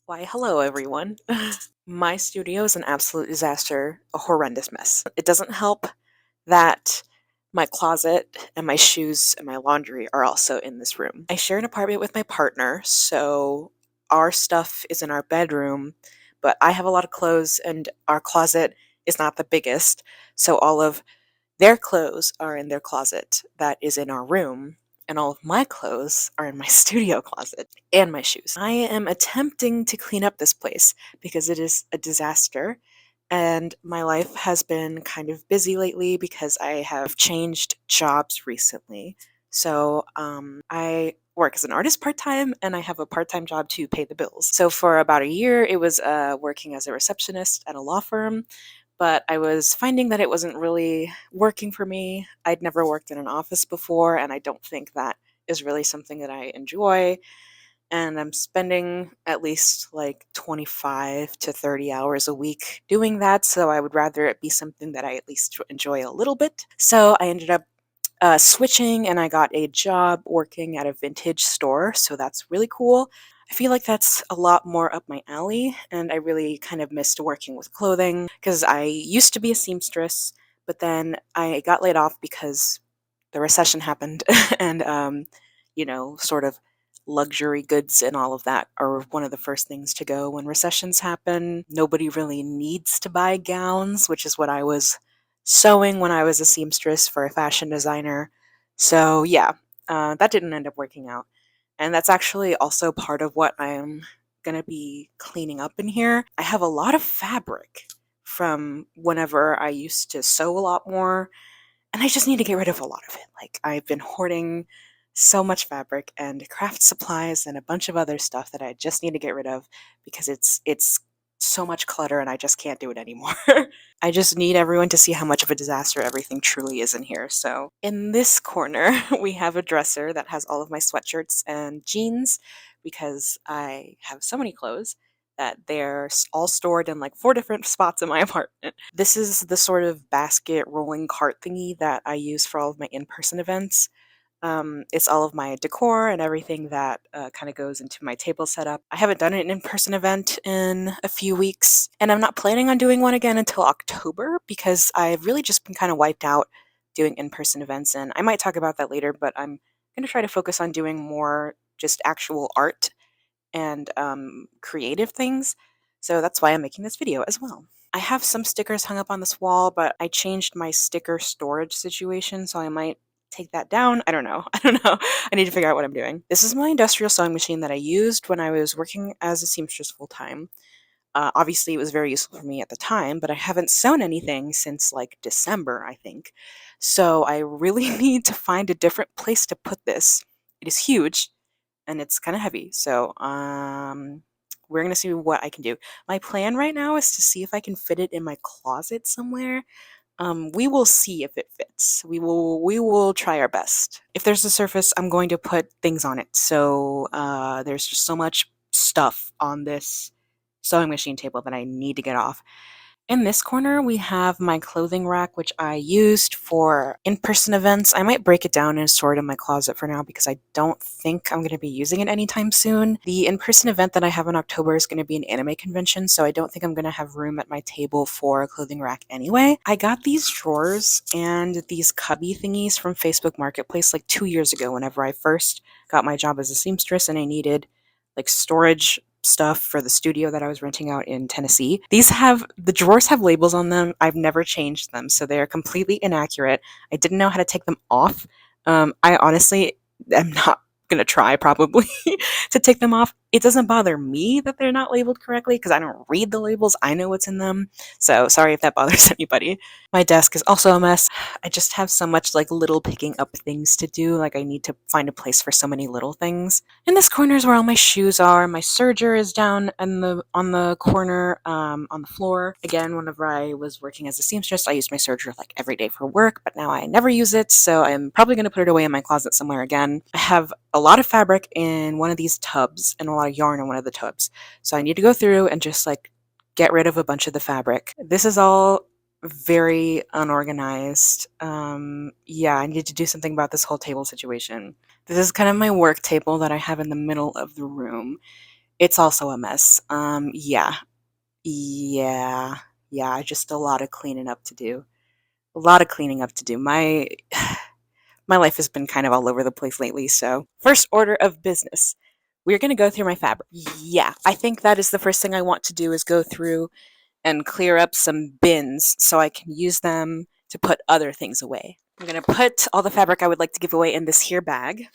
Why, hello everyone. My studio is an absolute disaster, a horrendous mess. It doesn't help that my closet and my shoes and my laundry are also in this room. I share an apartment with my partner, so our stuff is in our bedroom, but I have a lot of clothes and our closet is not the biggest, so all of their clothes are in their closet that is in our room, and all of my clothes are in my studio closet and my shoes. I am attempting to clean up this place because it is a disaster, and my life has been kind of busy lately because I have changed jobs recently. So, I work as an artist part time and I have a part time job to pay the bills. So, for about a year, it was working as a receptionist at a law firm, but I was finding that it wasn't really working for me. I'd never worked in an office before, and I don't think that is really something that I enjoy. And I'm spending at least like 25 to 30 hours a week doing that, so I would rather it be something that I at least enjoy a little bit. So I ended up switching and I got a job working at a vintage store, so that's really cool. I feel like that's a lot more up my alley, and I really kind of missed working with clothing because I used to be a seamstress, but then I got laid off because the recession happened, and sort of luxury goods and all of that are one of the first things to go when recessions happen. Nobody really needs to buy gowns, which is what I was sewing when I was a seamstress for a fashion designer. So, yeah, that didn't end up working out. And that's actually also part of what I'm going to be cleaning up in here. I have a lot of fabric from whenever I used to sew a lot more, and I just need to get rid of a lot of it. Like, I've been hoarding so much fabric and craft supplies and a bunch of other stuff that I just need to get rid of because it's so much clutter and I just can't do it anymore. I just need everyone to see how much of a disaster everything truly is in here. So, in this corner, we have a dresser that has all of my sweatshirts and jeans because I have so many clothes that they're all stored in like four different spots in my apartment. This is the sort of basket rolling cart thingy that I use for all of my in person events. It's all of my decor and everything that kind of goes into my table setup. I haven't done an in person event in a few weeks, and I'm not planning on doing one again until October because I've really just been kind of wiped out doing in person events. And I might talk about that later, but I'm going to try to focus on doing more just actual art and creative things. So that's why I'm making this video as well. I have some stickers hung up on this wall, but I changed my sticker storage situation, so I might take that down. I don't know. I don't know. I need to figure out what I'm doing. This is my industrial sewing machine that I used when I was working as a seamstress full time. Obviously, it was very useful for me at the time, but I haven't sewn anything since like December, I think. So I really need to find a different place to put this. It is huge and it's kind of heavy. So we're going to see what I can do. My plan right now is to see if I can fit it in my closet somewhere. We will see if it fits. We will try our best. If there's a surface, I'm going to put things on it. So there's just so much stuff on this sewing machine table that I need to get off. In this corner, we have my clothing rack, which I used for in-person events. I might break it down and store it in my closet for now because I don't think I'm going to be using it anytime soon. The in-person event that I have in October is going to be an anime convention, so I don't think I'm going to have room at my table for a clothing rack anyway. I got these drawers and these cubby thingies from Facebook Marketplace like 2 years ago whenever I first got my job as a seamstress and I needed like storage stuff for the studio that I was renting out in Tennessee. The drawers have labels on them. I've never changed them, so they are completely inaccurate. I didn't know how to take them off. I honestly am not gonna try probably to take them off. It doesn't bother me that they're not labeled correctly because I don't read the labels. I know what's in them. So sorry if that bothers anybody. My desk is also a mess. I just have so much like little picking up things to do. Like I need to find a place for so many little things. In this corner is where all my shoes are. My serger is down on the corner on the floor. Again, whenever I was working as a seamstress, I used my serger like every day for work, but now I never use it, so I'm probably going to put it away in my closet somewhere again. I have a lot of fabric in one of these tubs and a lot of yarn in one of the tubs, so I need to go through and just like get rid of a bunch of the fabric. This is all very unorganized. Yeah, I need to do something about this whole table situation. This is kind of my work table that I have in the middle of the room. It's also a mess. Yeah, just a lot of cleaning up to do. A lot of cleaning up to do. My life has been kind of all over the place lately, so first order of business. We're going to go through my fabric. Yeah, I think that is the first thing I want to do is go through and clear up some bins so I can use them to put other things away. I'm going to put all the fabric I would like to give away in this here bag.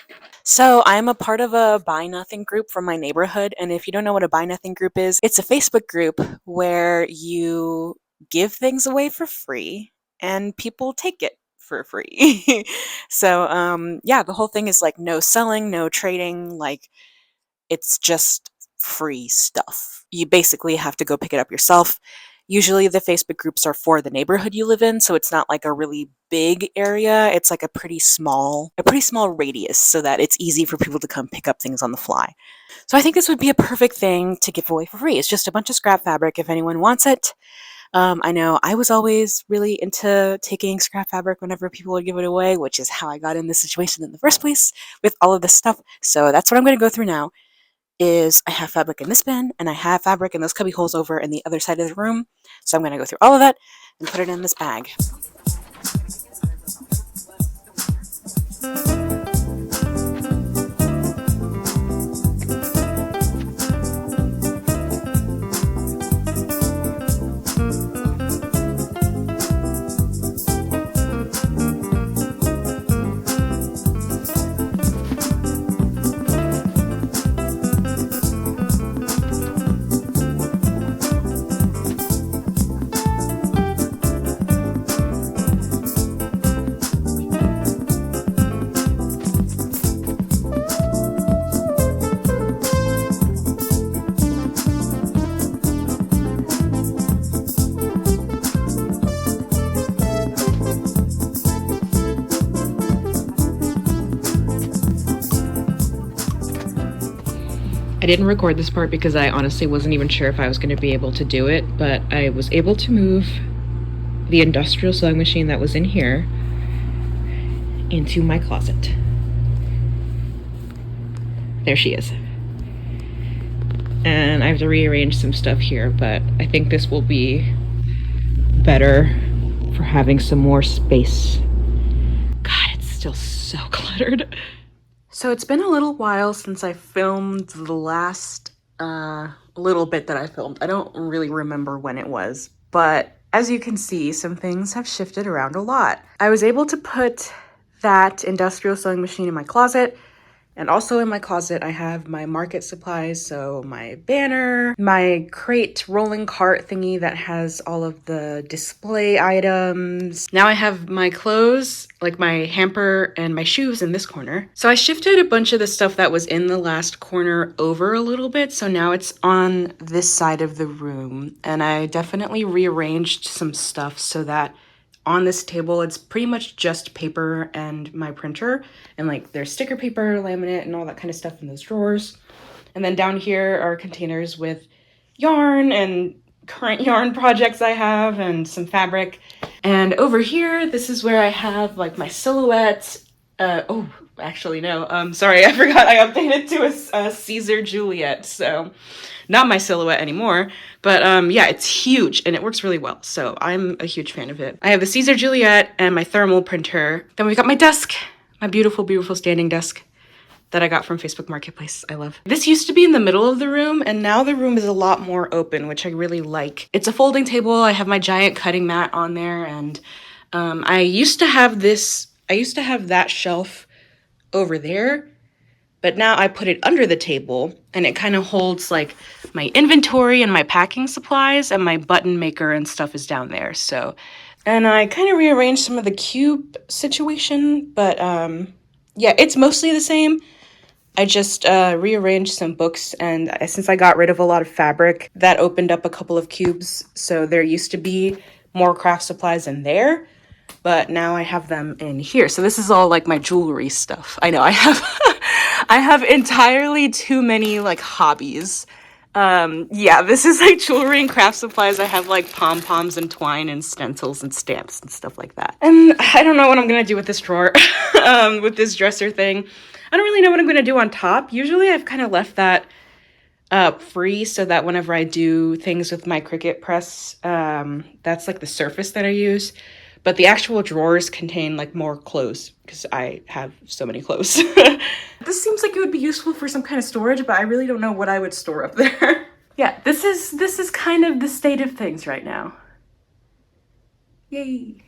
So I'm a part of a Buy Nothing group from my neighborhood. And if you don't know what a Buy Nothing group is, it's a Facebook group where you give things away for free and people take it for free. So yeah, the whole thing is like no selling, no trading, like it's just free stuff. You basically have to go pick it up yourself. Usually the Facebook groups are for the neighborhood you live in, so it's not like a really big area. It's like a pretty small radius so that it's easy for people to come pick up things on the fly. So I think this would be a perfect thing to give away for free. It's just a bunch of scrap fabric if anyone wants it. I know I was always really into taking scrap fabric whenever people would give it away, which is how I got in this situation in the first place with all of this stuff. So that's what I'm going to go through now. Is I have fabric in this bin and I have fabric in those cubby holes over in the other side of the room. So I'm going to go through all of that and put it in this bag. I didn't record this part because I honestly wasn't even sure if I was going to be able to do it, but I was able to move the industrial sewing machine that was in here into my closet. There she is. And I have to rearrange some stuff here, but I think this will be better for having some more space. God, it's still so cluttered. So it's been a little while since I filmed the last little bit that I filmed. I don't really remember when it was, but as you can see, some things have shifted around a lot. I was able to put that industrial sewing machine in my closet. And also in my closet, I have my market supplies, so my banner, my crate rolling cart thingy that has all of the display items. Now I have my clothes, like my hamper and my shoes in this corner. So I shifted a bunch of the stuff that was in the last corner over a little bit, so now it's on this side of the room. And I definitely rearranged some stuff so that on this table, it's pretty much just paper and my printer. And like there's sticker paper, laminate, and all that kind of stuff in those drawers. And then down here are containers with yarn and current yarn projects I have and some fabric. And over here, this is where I have like my silhouette. Sorry, I forgot I updated to a Caesar Juliet. So not my silhouette anymore, but yeah, it's huge and it works really well. So I'm a huge fan of it. I have the Caesar Juliet and my thermal printer. Then we've got my desk, my beautiful, beautiful standing desk that I got from Facebook Marketplace. I love. This used to be in the middle of the room and now the room is a lot more open, which I really like. It's a folding table. I have my giant cutting mat on there and I used to have that shelf over there, but now I put it under the table and it kind of holds like my inventory and my packing supplies, and my button maker and stuff is down there. So, and I kind of rearranged some of the cube situation, but yeah, it's mostly the same. I just rearranged some books, and since I got rid of a lot of fabric, that opened up a couple of cubes. So there used to be more craft supplies in there, but now I have them in here. So this is all like my jewelry stuff. I know I have I have entirely too many like hobbies. Yeah, this is like jewelry and craft supplies. I have like pom-poms and twine and stencils and stamps and stuff like that. And I don't know what I'm gonna do with this drawer, with this dresser thing. I don't really know what I'm gonna do on top. Usually I've kind of left that free so that whenever I do things with my Cricut press, that's like the surface that I use. But the actual drawers contain like more clothes because I have so many clothes. This seems like it would be useful for some kind of storage, but I really don't know what I would store up there. Yeah, this is kind of the state of things right now. Yay.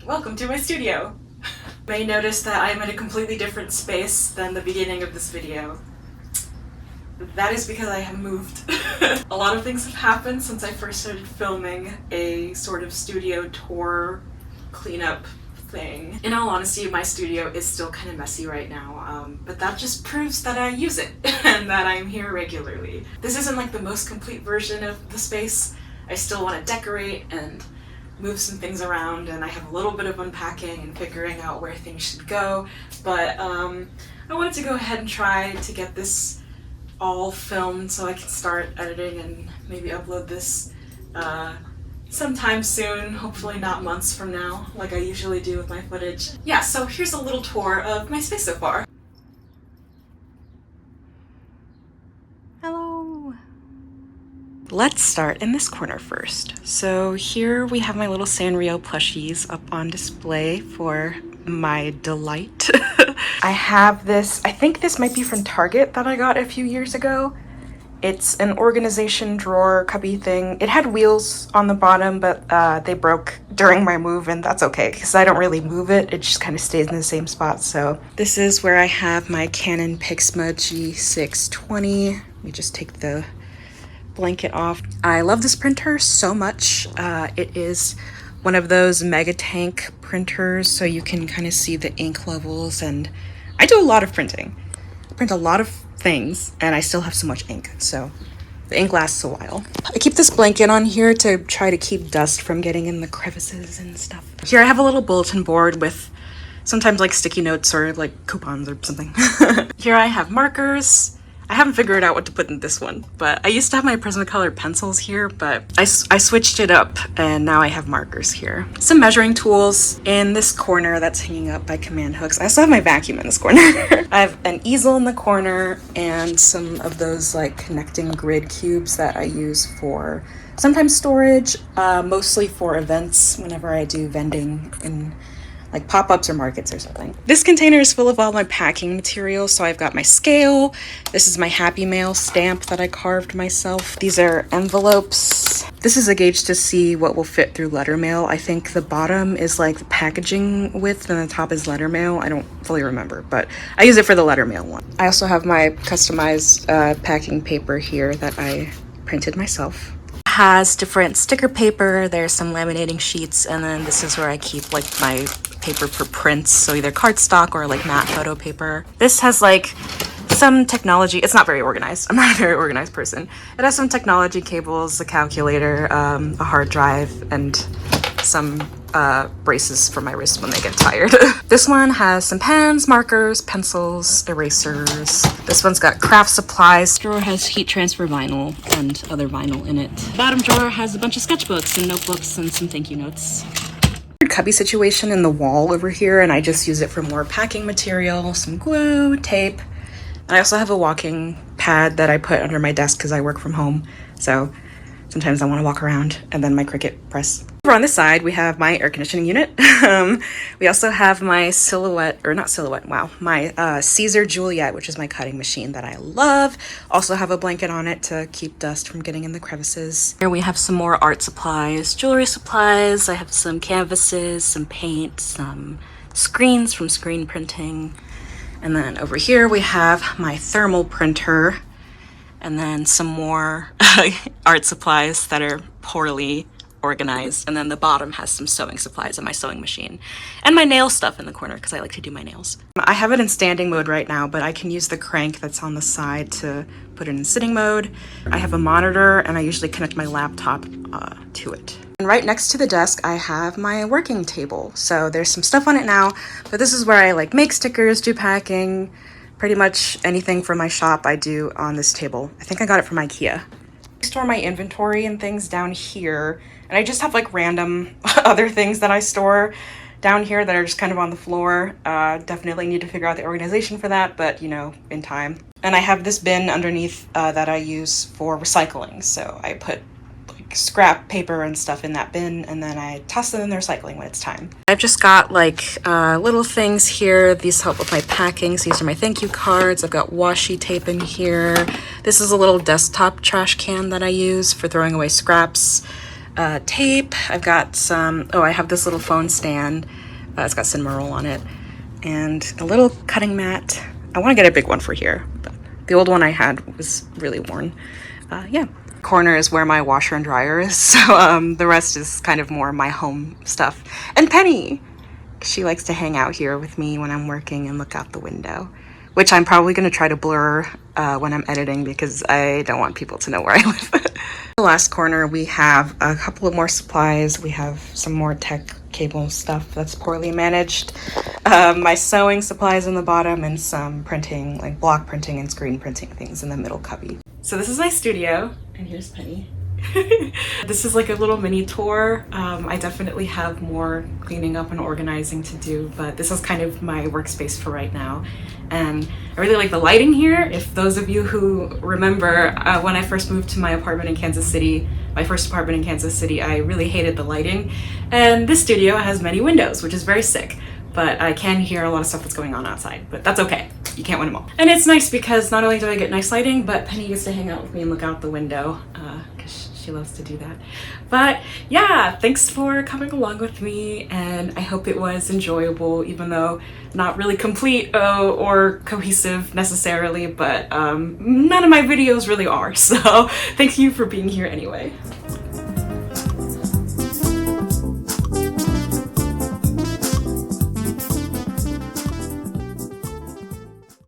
Welcome to my studio. You may notice that I am in a completely different space than the beginning of this video. That is because I have moved. A lot of things have happened since I first started filming a sort of studio tour cleanup thing. In all honesty, my studio is still kind of messy right now, but that just proves that I use it and that I'm here regularly. This isn't like the most complete version of the space. I still want to decorate and move some things around, and I have a little bit of unpacking and figuring out where things should go, but I wanted to go ahead and try to get this all filmed so I can start editing and maybe upload this sometime soon, hopefully not months from now like I usually do with my footage. Yeah, so here's a little tour of my space so far. Hello! Let's start in this corner first. So here we have my little Sanrio plushies up on display for my delight. I have this, I think this might be from Target that I got a few years ago. It's an organization drawer cubby thing. It had wheels on the bottom, but they broke during my move, and that's okay because I don't really move it. It just kind of stays in the same spot. So this is where I have my Canon Pixma G620. Let me just take the blanket off. I love this printer so much. It is one of those mega tank printers, so you can kind of see the ink levels, and I do a lot of printing. I print a lot of things and I still have so much ink, so the ink lasts a while. I keep this blanket on here to try to keep dust from getting in the crevices and stuff. Here I have a little bulletin board with sometimes like sticky notes or like coupons or something. Here I have markers. I haven't figured out what to put in this one, but I used to have my Prismacolor pencils here, but I switched it up and now I have markers here. Some measuring tools in this corner that's hanging up by command hooks. I also have my vacuum in this corner. I have an easel in the corner and some of those like connecting grid cubes that I use for sometimes storage, mostly for events whenever I do vending in like pop-ups or markets or something. This container is full of all my packing materials. So I've got my scale. This is my Happy Mail stamp that I carved myself. These are envelopes. This is a gauge to see what will fit through letter mail. I think the bottom is like the packaging width and the top is letter mail. I don't fully remember, but I use it for the letter mail one. I also have my customized packing paper here that I printed myself. Has different sticker paper, there's some laminating sheets, and then this is where I keep like my paper for prints, so either cardstock or like matte photo paper. This has like some technology. It's not very organized. I'm not a very organized person. It has some technology cables, a calculator, a hard drive, and some braces for my wrist when they get tired. This one has some pens, markers, pencils, erasers. This one's got craft supplies. This drawer has heat transfer vinyl and other vinyl in it. The bottom drawer has a bunch of sketchbooks and notebooks and some thank you notes. Cubby situation in the wall over here, and I just use it for more packing material, some glue, tape. I also have a walking pad that I put under my desk because I work from home, so sometimes I want to walk around, and then my Cricut press. Over on this side, we have my air conditioning unit. We also have my Silhouette, or not Silhouette, wow, my Caesar Juliet, which is my cutting machine that I love. Also have a blanket on it to keep dust from getting in the crevices. Here we have some more art supplies, jewelry supplies. I have some canvases, some paint, some screens from screen printing. And then over here we have my thermal printer, and then some more art supplies that are poorly organized. And then the bottom has some sewing supplies and my sewing machine and my nail stuff in the corner because I like to do my nails. I have it in standing mode right now, but I can use the crank that's on the side to put it in sitting mode. I have a monitor and I usually connect my laptop to it. And right next to the desk, I have my working table. So there's some stuff on it now, but this is where I like make stickers, do packing, pretty much anything for my shop I do on this table. I think I got it from IKEA. I store my inventory and things down here, and I just have like random other things that I store down here that are just kind of on the floor. Definitely need to figure out the organization for that, but you know, in time. And I have this bin underneath that I use for recycling. So I put like scrap paper and stuff in that bin, and then I toss them in the recycling when it's time. I've just got like little things here. These help with my packings. These are my thank you cards. I've got washi tape in here. This is a little desktop trash can that I use for throwing away scraps. Tape. I've got some, oh, I have this little phone stand. It's got cinnamon roll on it. And a little cutting mat. I want to get a big one for here, but the old one I had was really worn. Yeah. Corner is where my washer and dryer is, so the rest is kind of more my home stuff. And Penny, she likes to hang out here with me when I'm working and look out the window, which I'm probably going to try to blur when I'm editing because I don't want people to know where I live. The last corner, we have a couple of more supplies. We have some more tech cable stuff that's poorly managed. My sewing supplies in the bottom, and some printing, like block printing and screen printing things in the middle cubby. So this is my studio, and here's Penny. This is like a little mini tour. I definitely have more cleaning up and organizing to do, but this is kind of my workspace for right now. And I really like the lighting here. If those of you who remember when I first moved to my apartment in Kansas City, my first apartment in Kansas City, I really hated the lighting. And this studio has many windows, which is very sick, but I can hear a lot of stuff that's going on outside, but that's okay. You can't win them all. And it's nice because not only do I get nice lighting, but Penny gets to hang out with me and look out the window because she loves to do that. But yeah, thanks for coming along with me, and I hope it was enjoyable, even though not really complete or cohesive necessarily, but none of my videos really are. So thank you for being here anyway.